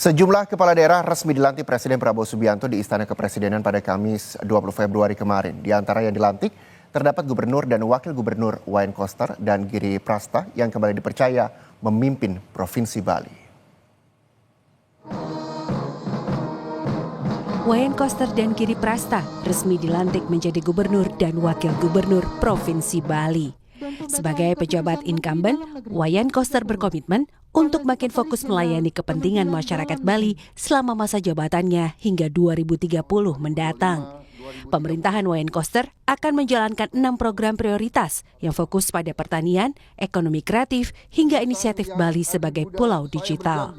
Sejumlah kepala daerah resmi dilantik Presiden Prabowo Subianto di Istana Kepresidenan pada Kamis 20 Februari kemarin. Di antara yang dilantik, terdapat Gubernur dan Wakil Gubernur Wayan Koster dan Giri Prasta yang kembali dipercaya memimpin Provinsi Bali. Wayan Koster dan Giri Prasta resmi dilantik menjadi Gubernur dan Wakil Gubernur Provinsi Bali. Sebagai pejabat incumbent, Wayan Koster berkomitmen untuk makin fokus melayani kepentingan masyarakat Bali selama masa jabatannya hingga 2030 mendatang. Pemerintahan Wayan Koster akan menjalankan 6 program prioritas yang fokus pada pertanian, ekonomi kreatif, hingga inisiatif Bali sebagai pulau digital.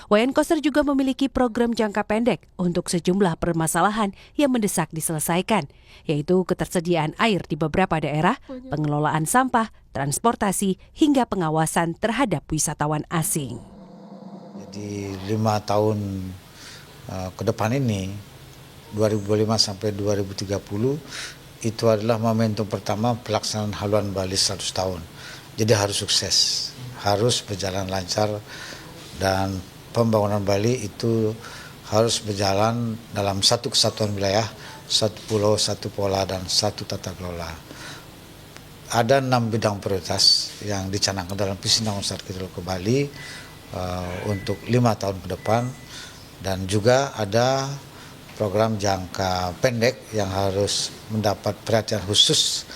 Wayan Koster juga memiliki program jangka pendek untuk sejumlah permasalahan yang mendesak diselesaikan, yaitu ketersediaan air di beberapa daerah, pengelolaan sampah, transportasi, hingga pengawasan terhadap wisatawan asing. Jadi 5 tahun ke depan ini, 2025 sampai 2030, itu adalah momentum pertama pelaksanaan haluan Bali 100 tahun. Jadi harus sukses, harus berjalan lancar, dan pembangunan Bali itu harus berjalan dalam satu kesatuan wilayah, satu pulau, satu pola, dan satu tata kelola. Ada 6 bidang prioritas yang dicanangkan dalam visi Undang-Undang Strategis ke Bali untuk 5 tahun ke depan, dan juga ada program jangka pendek yang harus mendapat perhatian khusus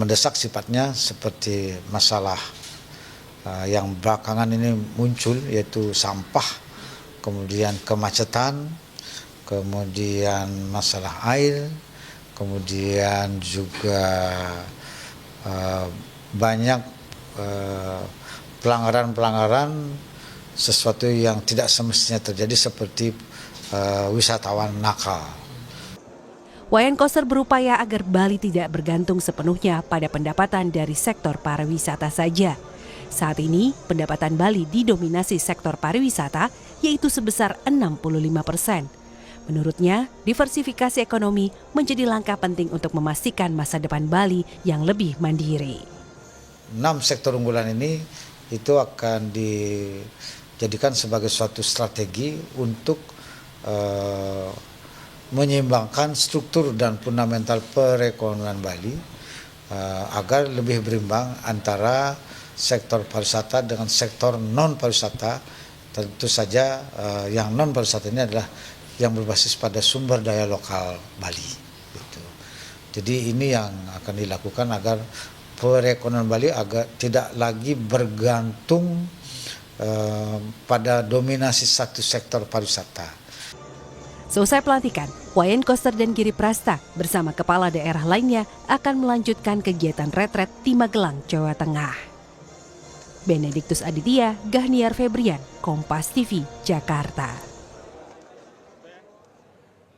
mendesak sifatnya, seperti masalah yang belakangan ini muncul, yaitu sampah, kemudian kemacetan, kemudian masalah air, kemudian juga banyak pelanggaran-pelanggaran sesuatu yang tidak semestinya terjadi, seperti wisatawan nakal. Wayan Koster berupaya agar Bali tidak bergantung sepenuhnya pada pendapatan dari sektor pariwisata saja. Saat ini, pendapatan Bali didominasi sektor pariwisata, yaitu sebesar 65%. Menurutnya, diversifikasi ekonomi menjadi langkah penting untuk memastikan masa depan Bali yang lebih mandiri. 6 sektor unggulan ini itu akan dijadikan sebagai suatu strategi untuk menyeimbangkan struktur dan fundamental perekonomian Bali agar lebih berimbang antara sektor pariwisata dengan sektor non pariwisata. Tentu saja yang non pariwisata ini adalah yang berbasis pada sumber daya lokal Bali. Gitu. Jadi ini yang akan dilakukan agar perekonomian Bali agar tidak lagi bergantung pada dominasi satu sektor pariwisata. Seusai pelantikan, Wayan Koster dan Giri Prasta bersama kepala daerah lainnya akan melanjutkan kegiatan retret di Magelang, Jawa Tengah. Benediktus Aditya, Gahniar Febrian, Kompas TV, Jakarta.